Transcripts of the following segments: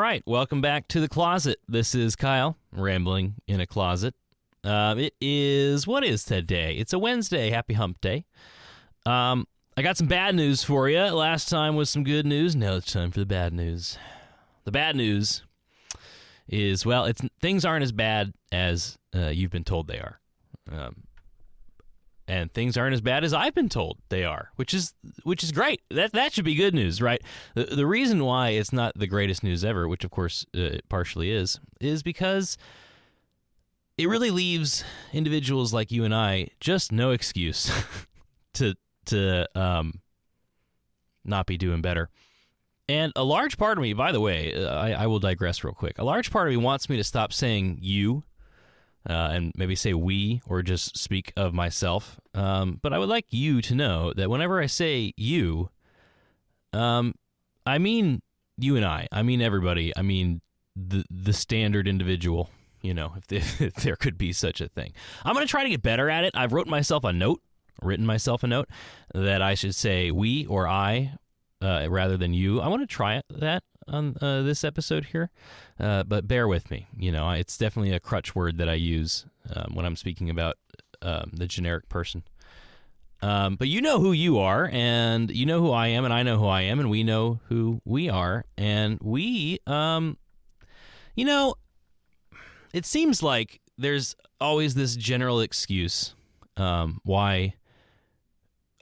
right, welcome back to the closet. This is Kyle, rambling in a closet. What is today? It's a Wednesday. Happy hump day. I got some bad news for you. Last time was some good news. Now it's time for the bad news. The bad news is, well, things aren't as bad as you've been told they are. And things aren't as bad as I've been told they are, which is great. That should be good news, right? The reason why it's not the greatest news ever, which of course it partially is because it really leaves individuals like you and I just no excuse to not be doing better. And a large part of me, by the way, I will digress real quick. A large part of me wants me to stop saying you. And maybe say we, or just speak of myself. But I would like you to know that whenever I say you, I mean you and I. I mean everybody. I mean the standard individual, if there could be such a thing. I'm going to try to get better at it. I've written myself a note that I should say we or I rather than you. I want to try that on this episode here, but bear with me. It's definitely a crutch word that I use when I'm speaking about the generic person. But you know who you are, and you know who I am, and I know who I am, and we know who we are, and we, it seems like there's always this general excuse why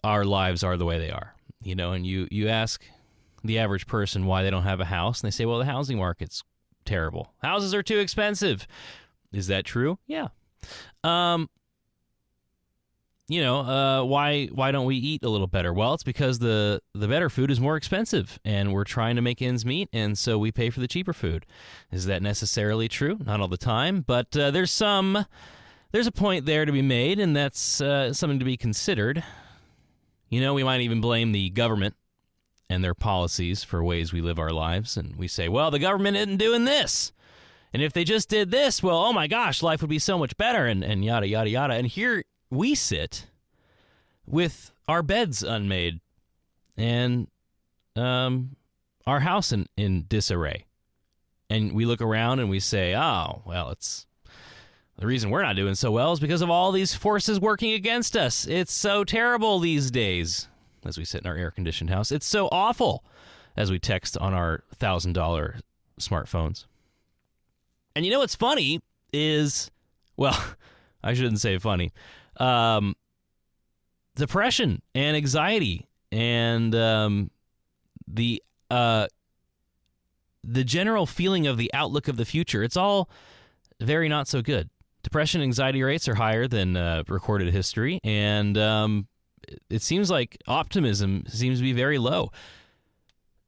our lives are the way they are, and you ask the average person why they don't have a house, and they say, well, the housing market's terrible. Houses are too expensive. Is that true? Yeah. Why don't we eat a little better? Well, it's because the better food is more expensive, and we're trying to make ends meet, and so we pay for the cheaper food. Is that necessarily true? Not all the time, but there's a point there to be made, and that's something to be considered. We might even blame the government and their policies for ways we live our lives. And we say, well, the government isn't doing this. And if they just did this, well, oh my gosh, life would be so much better, and yada, yada, yada. And here we sit with our beds unmade and our house in disarray. And we look around and we say, oh, well, the reason we're not doing so well is because of all these forces working against us. It's so terrible these days. As we sit in our air-conditioned house. It's so awful, as we text on our $1,000 smartphones. And what's funny is, well, I shouldn't say funny, depression and anxiety and the general feeling of the outlook of the future, it's all very not so good. Depression and anxiety rates are higher than recorded history, and it seems like optimism seems to be very low.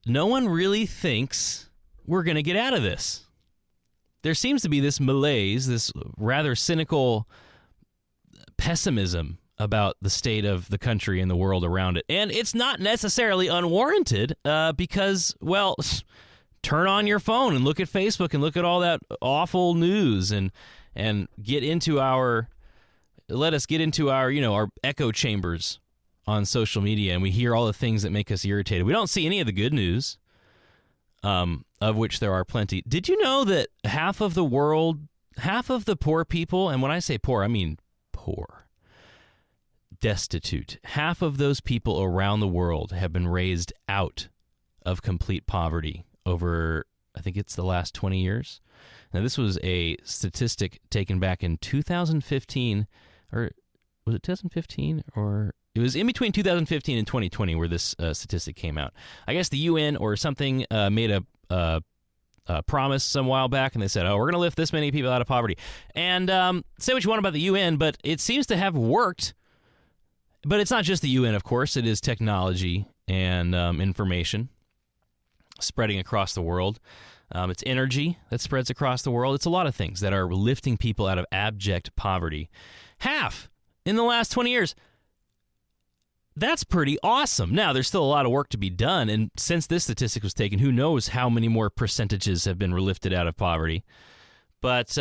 No one really thinks we're going to get out of this. There seems to be this malaise, this rather cynical pessimism about the state of the country and the world around it. And it's not necessarily unwarranted because, well, turn on your phone and look at Facebook and look at all that awful news and let us get into our echo chambers on social media, and we hear all the things that make us irritated. We don't see any of the good news, of which there are plenty. Did you know that half of the poor people, and when I say poor, I mean poor, destitute, half of those people around the world have been raised out of complete poverty over, I think it's the last 20 years. Now, this was a statistic taken back in 2015, or was it 2015, or it was in between 2015 and 2020 where this statistic came out. I guess the UN or something made a promise some while back, and they said, oh, we're going to lift this many people out of poverty. And say what you want about the UN, but it seems to have worked. But it's not just the UN, of course. It is technology and information spreading across the world. It's energy that spreads across the world. It's a lot of things that are lifting people out of abject poverty. Half in the last 20 years. That's pretty awesome. Now, there's still a lot of work to be done, and since this statistic was taken, who knows how many more percentages have been lifted out of poverty. But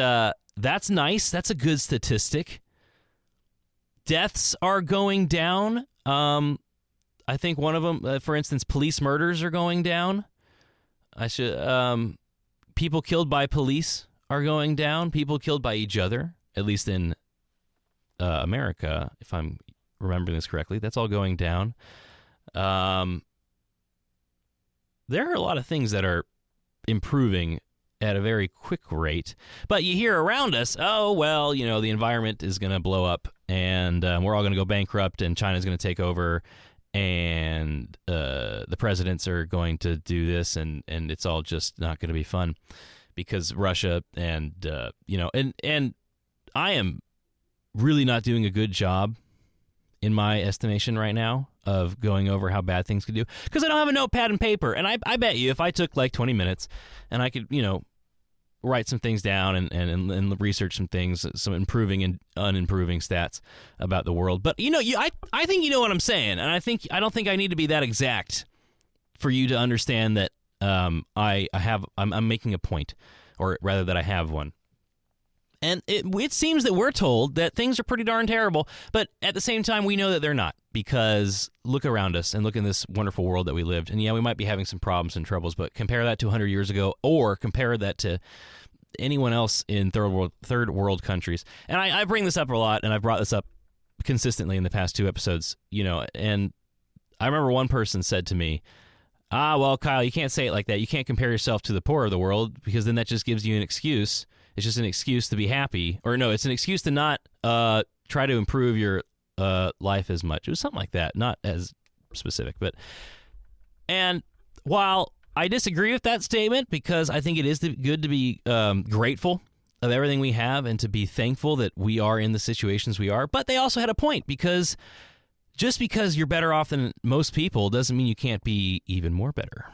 that's nice. That's a good statistic. Deaths are going down. I think one of them, for instance, police murders are going down. people killed by police are going down. People killed by each other, at least in America, if I'm remembering this correctly. That's all going down. There are a lot of things that are improving at a very quick rate. But you hear around us, oh, well, the environment is going to blow up, and we're all going to go bankrupt, and China's going to take over, and the presidents are going to do this, and it's all just not going to be fun because Russia and I am really not doing a good job in my estimation right now of going over how bad things could do because I don't have a notepad and paper. And I bet you if I took like 20 minutes and I could, write some things down and research some things, some improving and unimproving stats about the world. But, I think you know what I'm saying. And I don't think I need to be that exact for you to understand that I'm making a point, or rather that I have one. And it seems that we're told that things are pretty darn terrible, but at the same time, we know that they're not, because look around us and look in this wonderful world that we lived. And yeah, we might be having some problems and troubles, but compare that to 100 years ago, or compare that to anyone else in third world countries. And I bring this up a lot, and I've brought this up consistently in the past 2 episodes, and I remember one person said to me, well, Kyle, you can't say it like that. You can't compare yourself to the poor of the world, because then that just gives you an excuse. It's just an excuse to be happy. Or no, it's an excuse to not try to improve your life as much. It was something like that, not as specific. And while I disagree with that statement, because I think it is good to be grateful of everything we have and to be thankful that we are in the situations we are, but they also had a point, because just because you're better off than most people doesn't mean you can't be even more better.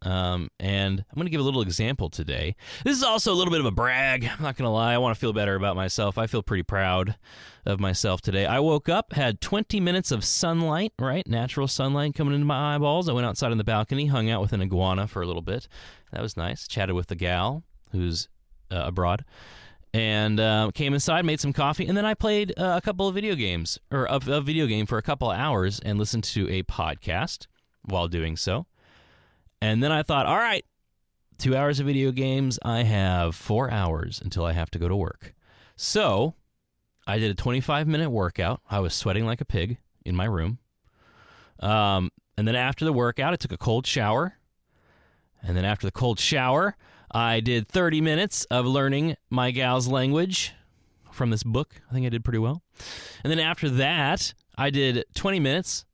And I'm going to give a little example today. This is also a little bit of a brag. I'm not going to lie. I want to feel better about myself. I feel pretty proud of myself today. I woke up, had 20 minutes of sunlight, right? Natural sunlight coming into my eyeballs. I went outside on the balcony, hung out with an iguana for a little bit. That was nice. Chatted with the gal who's abroad. And came inside, made some coffee, and then I played a couple of video games, or a video game for a couple of hours, and listened to a podcast while doing so. And then I thought, all right, 2 hours of video games. I have 4 hours until I have to go to work. So I did a 25-minute workout. I was sweating like a pig in my room. And then after the workout, I took a cold shower. And then after the cold shower, I did 30 minutes of learning my gal's language from this book. I think I did pretty well. And then after that, I did 20 minutes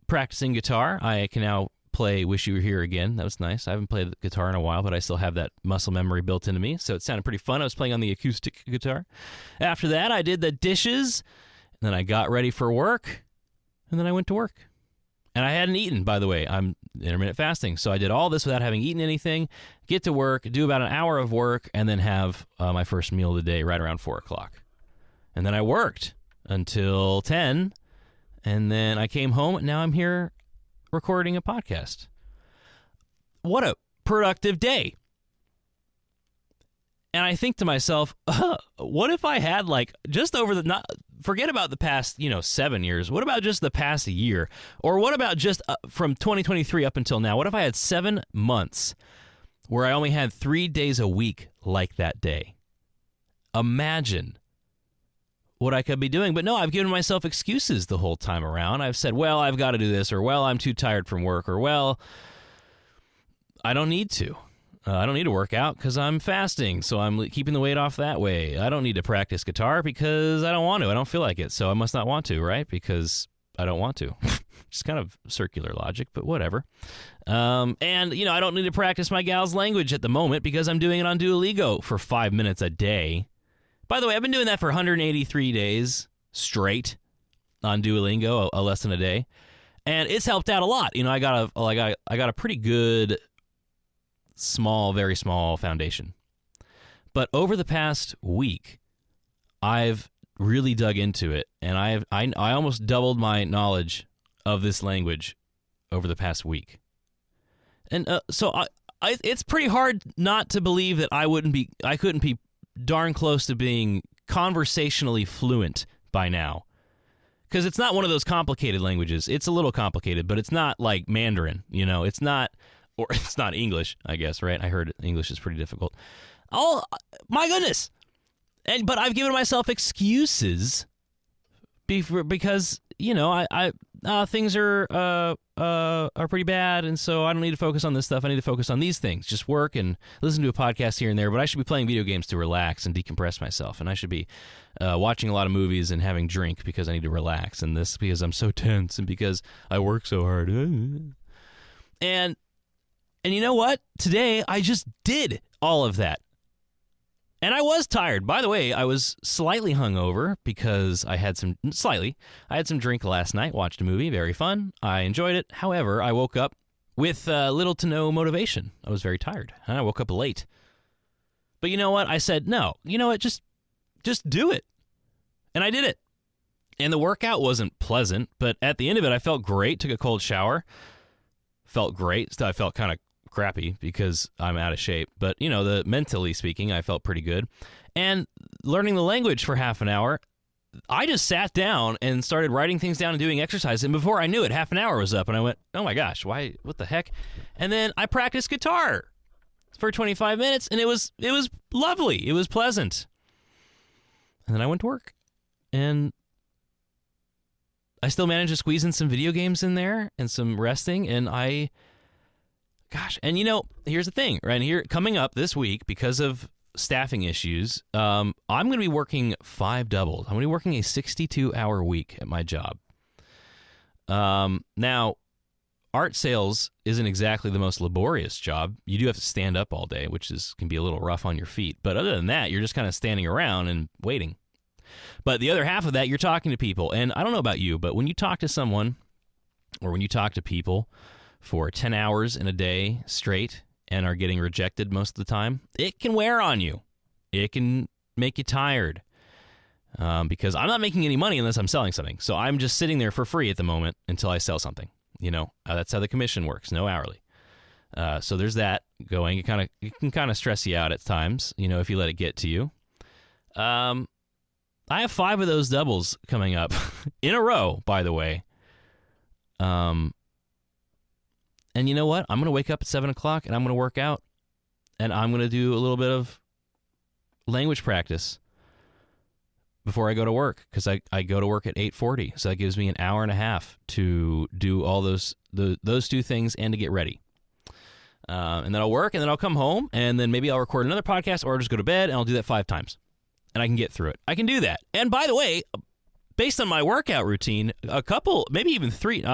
practicing guitar. I can now play Wish You Were Here Again. That was nice. I haven't played the guitar in a while, but I still have that muscle memory built into me, so it sounded pretty fun. I was playing on the acoustic guitar. After that, I did the dishes, and then I got ready for work, and then I went to work. And I hadn't eaten, by the way. I'm intermittent fasting, so I did all this without having eaten anything, get to work, do about an hour of work, and then have my first meal of the day right around 4 o'clock. And then I worked until 10, and then I came home, and now I'm here recording a podcast. What a productive day. And I think to myself, what if I had just over forget about the past, 7 years. What about just the past year? Or what about just from 2023 up until now? What if I had 7 months where I only had 3 days a week like that day? Imagine what I could be doing. But no, I've given myself excuses the whole time around. I've said, well, I've got to do this, or well, I'm too tired from work, or well, I don't need to. I don't need to work out because I'm fasting, so I'm keeping the weight off that way. I don't need to practice guitar because I don't want to. I don't feel like it, so I must not want to, right? Because I don't want to. It's kind of circular logic, but whatever. And, I don't need to practice my gal's language at the moment because I'm doing it on Duolingo for 5 minutes a day. By the way, I've been doing that for 183 days straight on Duolingo, a lesson a day, and it's helped out a lot. I got a pretty good, very small foundation. But over the past week, I've really dug into it, and I almost doubled my knowledge of this language over the past week. And so it's pretty hard not to believe that I couldn't be darn close to being conversationally fluent by now. Because it's not one of those complicated languages. It's a little complicated, but it's not like Mandarin, It's not or it's not English, I guess, right? I heard English is pretty difficult. Oh, my goodness. But I've given myself excuses because, you know, things are pretty bad, and so I don't need to focus on this stuff. I need to focus on these things. Just work and listen to a podcast here and there, but I should be playing video games to relax and decompress myself, and I should be watching a lot of movies and having drink because I need to relax, and this because I'm so tense and because I work so hard. And you know what? Today, I just did all of that. And I was tired. By the way, I was slightly hungover because I had some drink last night, watched a movie, very fun. I enjoyed it. However, I woke up with little to no motivation. I was very tired. I woke up late. But you know what? I said, no, you know what? Just do it. And I did it. And the workout wasn't pleasant, but at the end of it, I felt great. Took a cold shower. Felt great. Still, I felt kind of crappy because I'm out of shape, but you know, mentally speaking, I felt pretty good. And learning the language for half an hour, I just sat down and started writing things down and doing exercise, and before I knew it, half an hour was up, and I went, oh my gosh, what the heck? And then I practiced guitar for 25 minutes, and it was lovely. It was pleasant. And then I went to work, and I still managed to squeeze in some video games in there and some resting, and and you know, here's the thing, right here, coming up this week, because of staffing issues, I'm going to be working 5 doubles. I'm going to be working a 62-hour week at my job. Now, art sales isn't exactly the most laborious job. You do have to stand up all day, which can be a little rough on your feet. But other than that, you're just kind of standing around and waiting. But the other half of that, you're talking to people. And I don't know about you, but when you talk to someone or when you talk to people for 10 hours in a day straight and are getting rejected most of the time, it can wear on you. It can make you tired because I'm not making any money unless I'm selling something. So I'm just sitting there for free at the moment until I sell something. You know, that's how the commission works, no hourly. So there's that going. It can kind of stress you out at times, you know, if you let it get to you. I have 5 of those doubles coming up in a row, by the way. And you know what? I'm going to wake up at 7 o'clock and I'm going to work out and I'm going to do a little bit of language practice before I go to work because I go to work at 8:40. So that gives me an hour and a half to do all those 2 things and to get ready. And then I'll work and then I'll come home and then maybe I'll record another podcast or I'll just go to bed and I'll do that 5 times. And I can get through it. I can do that. And by the way, based on my workout routine, a couple, maybe even 3,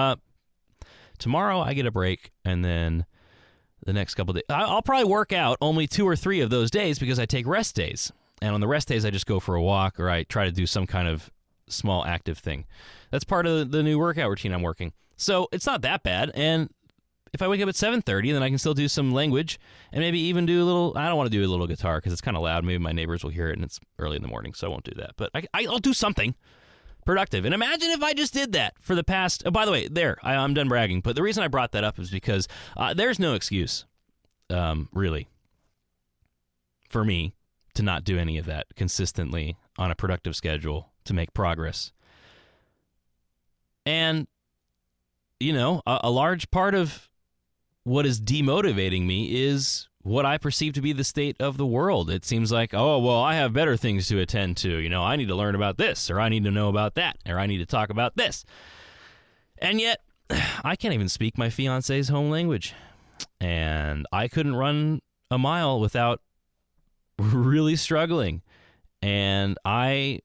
tomorrow I get a break, and then the next couple of days, I'll probably work out only 2 or 3 of those days because I take rest days. And on the rest days, I just go for a walk or I try to do some kind of small active thing. That's part of the new workout routine I'm working. So it's not that bad. And if I wake up at 7:30, then I can still do some language and maybe even do a little, I don't want to do a little guitar because it's kind of loud. Maybe my neighbors will hear it and it's early in the morning, so I won't do that. But I'll do something productive. And imagine if I just did that for the past, oh, by the way, I'm done bragging. But the reason I brought that up is because there's no excuse, really, for me to not do any of that consistently on a productive schedule to make progress. And, you know, a large part of what is demotivating me is what I perceive to be the state of the world. It seems like, oh, well, I have better things to attend to. You know, I need to learn about this, or I need to know about that, or I need to talk about this. And yet, I can't even speak my fiance's home language. And I couldn't run a mile without really struggling. And I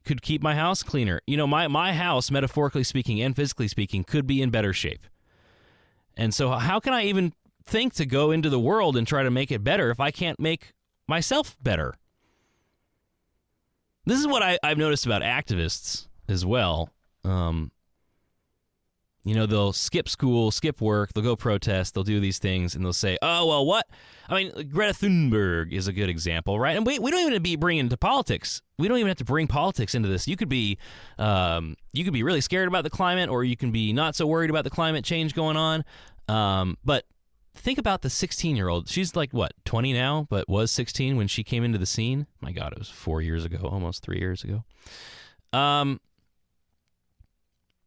could keep my house cleaner. You know, my house, metaphorically speaking and physically speaking, could be in better shape. And so how can I even think to go into the world and try to make it better if I can't make myself better? This is what I've noticed about activists as well. You know, they'll skip school, skip work, they'll go protest, they'll do these things, and they'll say, oh, well, what? I mean, Greta Thunberg is a good example, right? And we don't even have to be bringing into politics. We don't even have to bring politics into this. You could be really scared about the climate, or you can be not so worried about the climate change going on. But think about the 16-year-old. She's like, what, 20 now, but was 16 when she came into the scene? My God, it was 4 years ago, almost 3 years ago.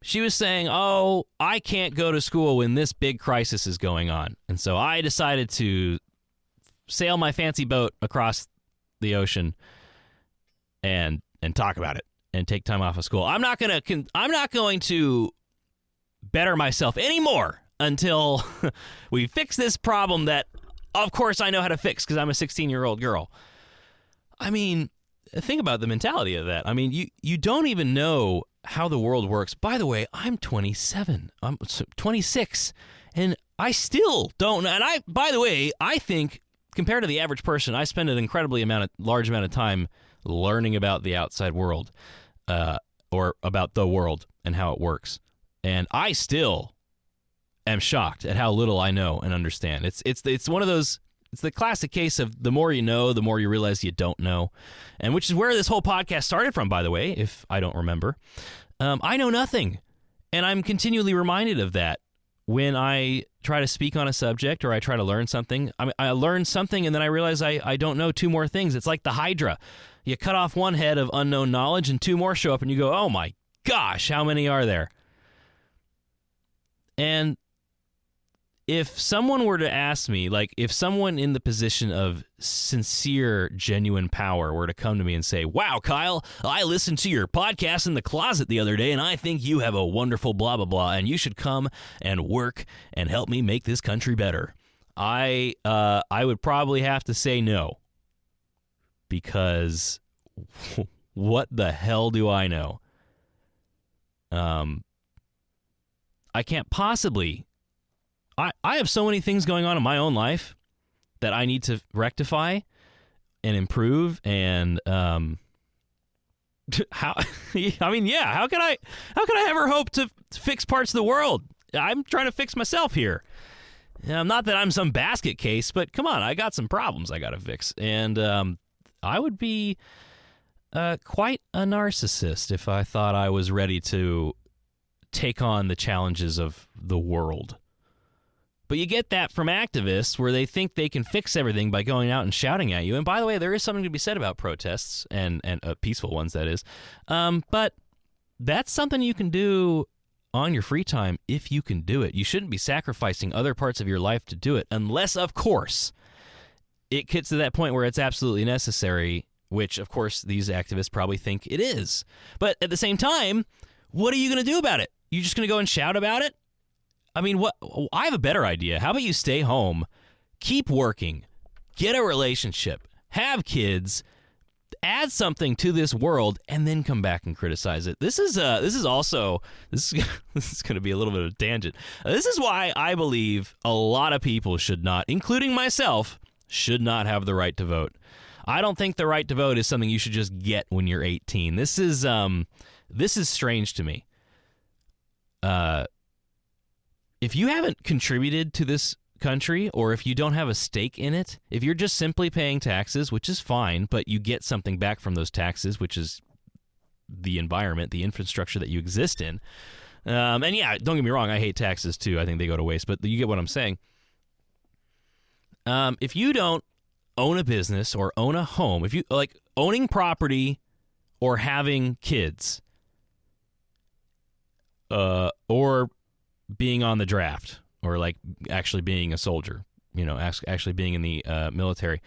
She was saying, oh, I can't go to school when this big crisis is going on. And so I decided to sail my fancy boat across the ocean and talk about it and take time off of school. I'm not going to better myself anymore until we fix this problem that, of course, I know how to fix because I'm a 16-year-old girl. I mean, think about the mentality of that. I mean, you don't even know how the world works. By the way, I'm 27. I'm 26, and I still don't. And by the way, I think compared to the average person, I spend an incredibly large amount of time learning about the outside world, or about the world and how it works. And I still am shocked at how little I know and understand. It's one of those. It's the classic case of the more you know, the more you realize you don't know, and which is where this whole podcast started from, by the way, if I don't remember. I know nothing, and I'm continually reminded of that when I try to speak on a subject or I try to learn something. I learn something, and then I realize I don't know two more things. It's like the Hydra. You cut off one head of unknown knowledge, and two more show up, and you go, oh my gosh, how many are there? And if someone were to ask me, like if someone in the position of sincere, genuine power were to come to me and say, wow, Kyle, I listened to your podcast in the closet the other day, and I think you have a wonderful blah, blah, blah, and you should come and work and help me make this country better, I would probably have to say no, because what the hell do I know? I can't possibly... I have so many things going on in my own life that I need to rectify and improve, and how can I ever hope to fix parts of the world? I'm trying to fix myself here. Not that I'm some basket case, but come on, I got some problems I got to fix, and I would be quite a narcissist if I thought I was ready to take on the challenges of the world. But you get that from activists where they think they can fix everything by going out and shouting at you. And by the way, there is something to be said about protests and peaceful ones, that is. But that's something you can do on your free time if you can do it. You shouldn't be sacrificing other parts of your life to do it unless, of course, it gets to that point where it's absolutely necessary, which, of course, these activists probably think it is. But at the same time, what are you going to do about it? You just going to go and shout about it? I mean, I have a better idea. How about you stay home, keep working, get a relationship, have kids, add something to this world, and then come back and criticize it. This is going to be a little bit of a tangent. This is why I believe a lot of people should not, including myself, should not have the right to vote. I don't think the right to vote is something you should just get when you're 18. This is strange to me. If you haven't contributed to this country, or if you don't have a stake in it, if you're just simply paying taxes, which is fine, but you get something back from those taxes, which is the environment, the infrastructure that you exist in. And yeah, don't get me wrong, I hate taxes too. I think they go to waste, but you get what I'm saying. If you don't own a business or own a home, if you like owning property or having kids, or being on the draft, or like actually being a soldier, actually being in the military.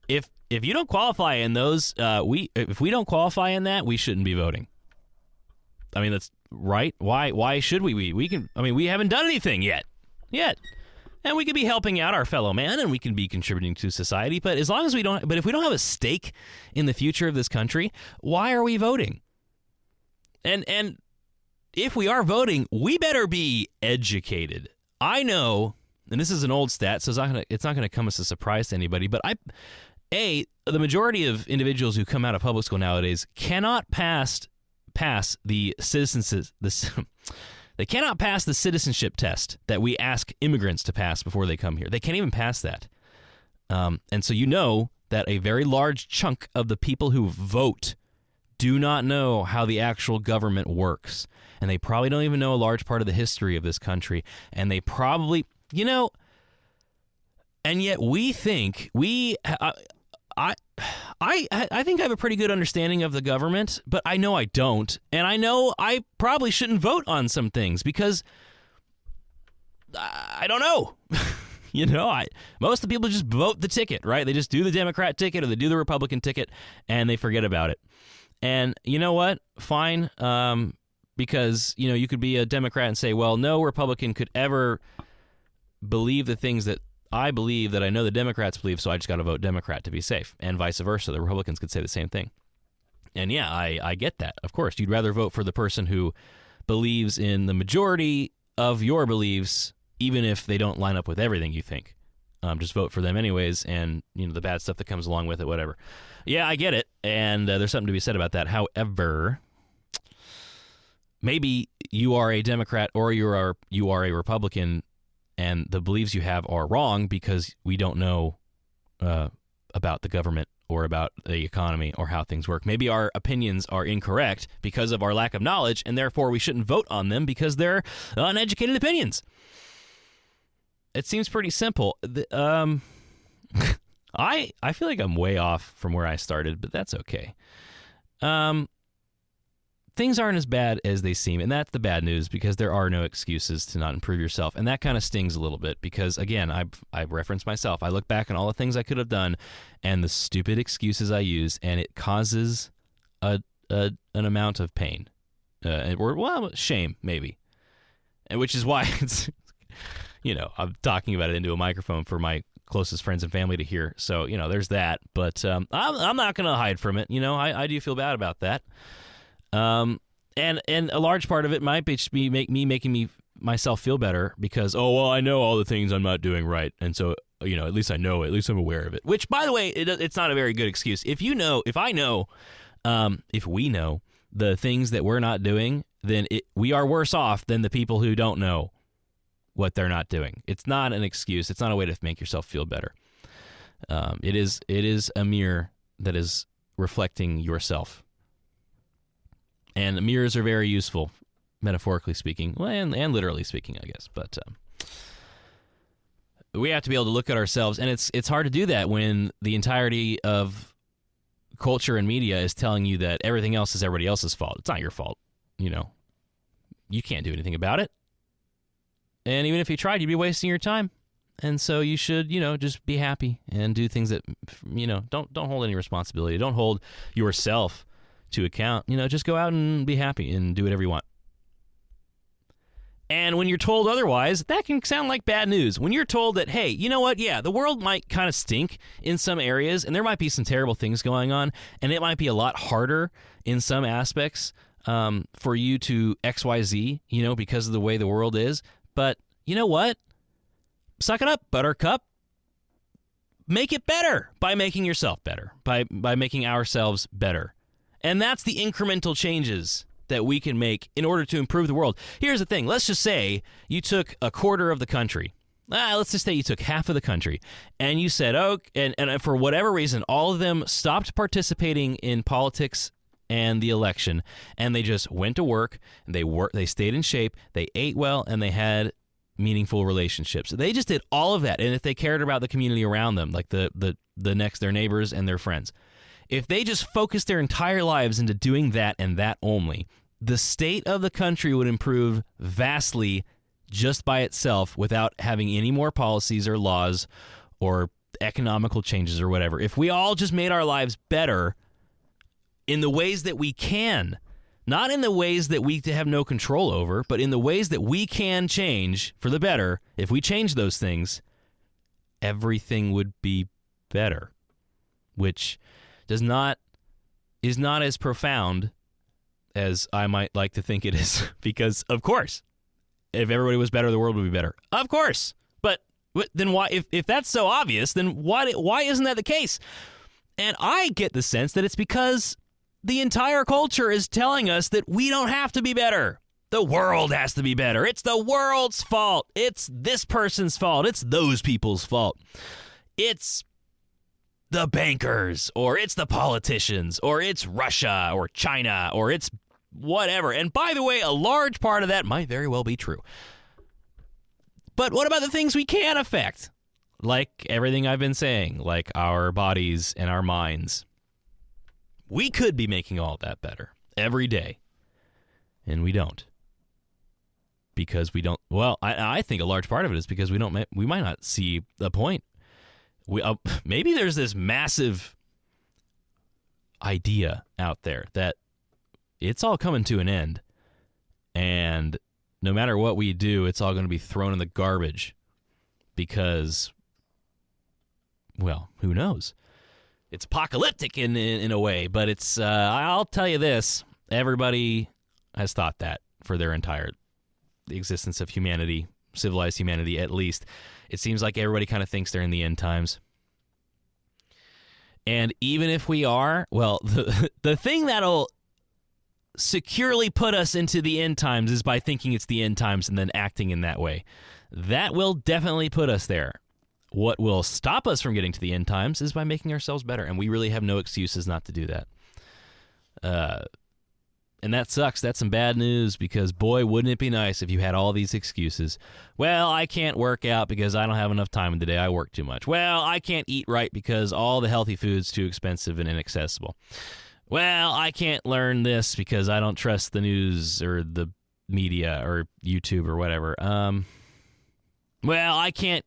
If you don't qualify in those, if we don't qualify in that, we shouldn't be voting. I mean, that's right. Why should we? We haven't done anything yet, and we could be helping out our fellow man, and we can be contributing to society. But if we don't have a stake in the future of this country, why are we voting? And if we are voting, we better be educated. I know, and this is an old stat, so it's not gonna come as a surprise to anybody, but the majority of individuals who come out of public school nowadays cannot pass the they cannot pass the citizenship test that we ask immigrants to pass before they come here. They can't even pass that. And so you know that a very large chunk of the people who vote do not know how the actual government works. And they probably don't even know a large part of the history of this country. And they probably, and yet we think, I think I have a pretty good understanding of the government, but I know I don't, and I know I probably shouldn't vote on some things because I don't know. Most of the people just vote the ticket, right? They just do the Democrat ticket or they do the Republican ticket, and they forget about it. And you know what? Fine, because you could be a Democrat and say, well, no Republican could ever believe the things that I believe that I know the Democrats believe, so I just got to vote Democrat to be safe, and vice versa. The Republicans could say the same thing. And yeah, I get that. Of course, you'd rather vote for the person who believes in the majority of your beliefs, even if they don't line up with everything you think. Just vote for them anyways, and the bad stuff that comes along with it, whatever. Yeah, I get it, and there's something to be said about that. However, maybe you are a Democrat or you are a Republican, and the beliefs you have are wrong because we don't know about the government or about the economy or how things work. Maybe our opinions are incorrect because of our lack of knowledge, and therefore we shouldn't vote on them because they're uneducated opinions. It seems pretty simple. I feel like I'm way off from where I started, but that's okay. Things aren't as bad as they seem, and that's the bad news because there are no excuses to not improve yourself, and that kind of stings a little bit because, again, I've referenced myself. I look back on all the things I could have done and the stupid excuses I use, and it causes an amount of pain, or shame maybe, and which is why it's I'm talking about it into a microphone for my closest friends and family to hear. So there's that, but I'm not going to hide from it. I do feel bad about that. And a large part of it might be just making myself feel better because, I know all the things I'm not doing right. And so, at least I know it, at least I'm aware of it, which, by the way, it's not a very good excuse. If we know the things that we're not doing, then we are worse off than the people who don't know what they're not doing. It's not an excuse. It's not a way to make yourself feel better. It is a mirror that is reflecting yourself. And mirrors are very useful, metaphorically speaking, and literally speaking, I guess. But we have to be able to look at ourselves, and it's hard to do that when the entirety of culture and media is telling you that everything else is everybody else's fault. It's not your fault. You can't do anything about it. And even if you tried, you'd be wasting your time. And so you should, just be happy and do things that, don't hold any responsibility. Don't hold yourself to account. Just go out and be happy and do whatever you want. And when you're told otherwise, that can sound like bad news. When you're told that, hey, you know what? Yeah, the world might kind of stink in some areas, and there might be some terrible things going on, and it might be a lot harder in some aspects for you to XYZ, because of the way the world is. But you know what? Suck it up, buttercup. Make it better by making yourself better, by making ourselves better. And that's the incremental changes that we can make in order to improve the world. Here's the thing. Let's just say you took a quarter of the country. Let's just say you took half of the country, and you said, and for whatever reason, all of them stopped participating in politics and the election, and they just went to work, and they stayed in shape, they ate well, and they had meaningful relationships. They just did all of that, and if they cared about the community around them, like their neighbors and their friends, if they just focused their entire lives into doing that and that only, the state of the country would improve vastly just by itself without having any more policies or laws or economical changes or whatever. If we all just made our lives better in the ways that we can, not in the ways that we have no control over, but in the ways that we can change for the better, if we change those things, everything would be better, which is not as profound as I might like to think it is, because, of course, if everybody was better, the world would be better. Of course. But then why, if that's so obvious, then why isn't that the case? And I get the sense that it's because the entire culture is telling us that we don't have to be better. The world has to be better. It's the world's fault. It's this person's fault. It's those people's fault. It's the bankers, or it's the politicians, or it's Russia or China, or it's whatever. And by the way, a large part of that might very well be true. But what about the things we can affect? like everything I've been saying, like our bodies and our minds, we could be making all that better every day. And we don't. Because we don't, well, I think a large part of it is because we might not see the point. Maybe there's this massive idea out there that it's all coming to an end. And no matter what we do, it's all going to be thrown in the garbage because, well, who knows? It's apocalyptic in a way, but it's, I'll tell you this, everybody has thought that for their entire existence of humanity, civilized humanity at least. It seems like everybody kind of thinks they're in the end times. And even if we are, well, the thing that'll securely put us into the end times is by thinking it's the end times and then acting in that way. That will definitely put us there. What will stop us from getting to the end times is by making ourselves better, and we really have no excuses not to do that. And that sucks. That's some bad news because, boy, wouldn't it be nice if you had all these excuses. Well, I can't work out because I don't have enough time in the day. I work too much. Well, I can't eat right because all the healthy food's too expensive and inaccessible. Well, I can't learn this because I don't trust the news or the media or YouTube or whatever. Well, I can't,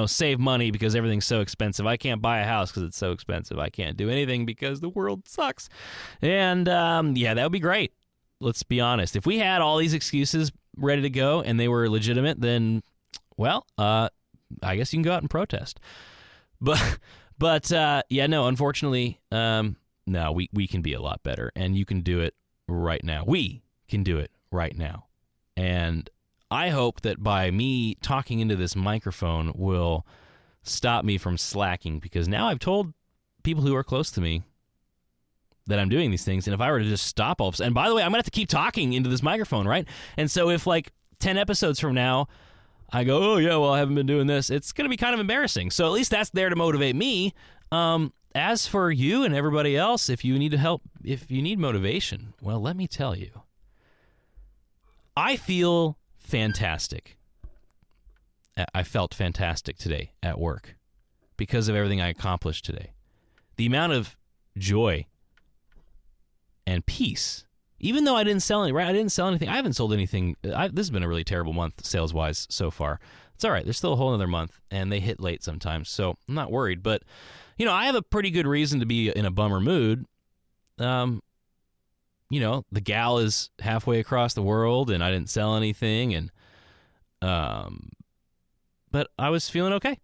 save money because everything's so expensive. I can't buy a house because it's so expensive. I can't do anything because the world sucks. And, that would be great. Let's be honest. If we had all these excuses ready to go and they were legitimate, then, well, I guess you can go out and protest. But unfortunately, no, we can be a lot better, and you can do it right now. We can do it right now. And I hope that by me talking into this microphone will stop me from slacking, because now I've told people who are close to me that I'm doing these things, and if I were to just stop all of a sudden, and by the way, I'm going to have to keep talking into this microphone, right? And so if 10 episodes from now, I go, oh yeah, well, I haven't been doing this, it's going to be kind of embarrassing. So at least that's there to motivate me. As for you and everybody else, if you need help, if you need motivation, well, let me tell you, I feel fantastic. I felt fantastic today at work because of everything I accomplished today. The amount of joy and peace, even though I didn't sell anything, right? I didn't sell anything. I haven't sold anything. This has been a really terrible month sales-wise so far. It's all right. There's still a whole other month, and they hit late sometimes, so I'm not worried. But, I have a pretty good reason to be in a bummer mood. The gal is halfway across the world, and I didn't sell anything, and but I was feeling okay.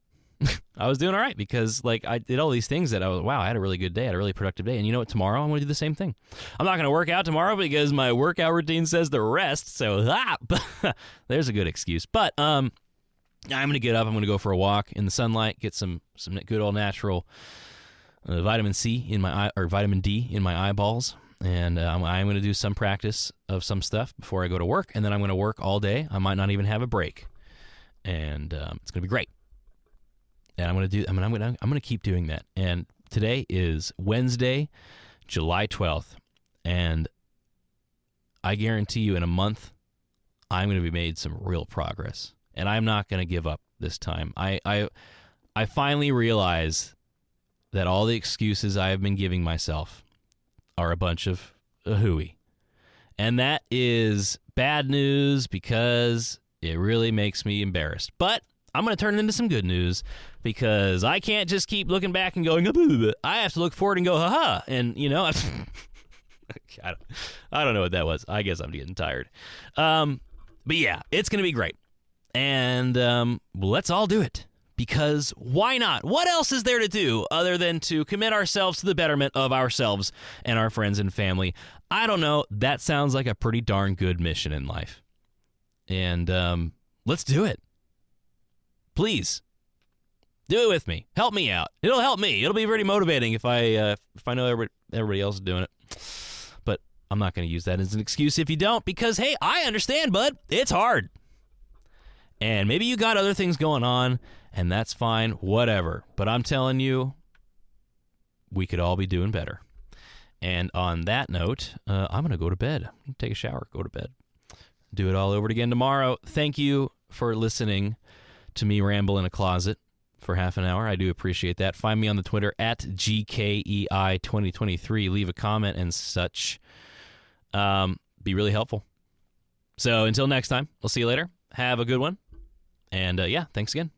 I was doing all right because, I did all these things that I had a really good day, I had a really productive day. And you know what? Tomorrow I'm going to do the same thing. I'm not going to work out tomorrow because my workout routine says to rest. So there's a good excuse. But I'm going to get up. I'm going to go for a walk in the sunlight, get some good old natural vitamin C in my eye, or vitamin D in my eyeballs. And I'm going to do some practice of some stuff before I go to work. And then I'm going to work all day. I might not even have a break. And it's going to be great. And I'm going to keep doing that. And today is Wednesday, July 12th, and I guarantee you in a month I'm going to be made some real progress. And I'm not going to give up this time. I finally realize that all the excuses I have been giving myself are a bunch of hooey. And that is bad news because it really makes me embarrassed. But I'm going to turn it into some good news because I can't just keep looking back and going, I have to look forward and go, ha-ha. And, I don't know what that was. I guess I'm getting tired. But yeah, it's going to be great. And let's all do it because why not? What else is there to do other than to commit ourselves to the betterment of ourselves and our friends and family? I don't know. That sounds like a pretty darn good mission in life. And let's do it. Please, do it with me. Help me out. It'll help me. It'll be pretty motivating if I know everybody else is doing it. But I'm not going to use that as an excuse if you don't, because, hey, I understand, bud. It's hard. And maybe you got other things going on, and that's fine, whatever. But I'm telling you, we could all be doing better. And on that note, I'm going to go to bed. Take a shower, go to bed. Do it all over again tomorrow. Thank you for listening to me ramble in a closet for half an hour. I do appreciate that. Find me on the Twitter at GKEI2023. Leave a comment and such. Be really helpful. So until next time, we'll see you later. Have a good one. And thanks again.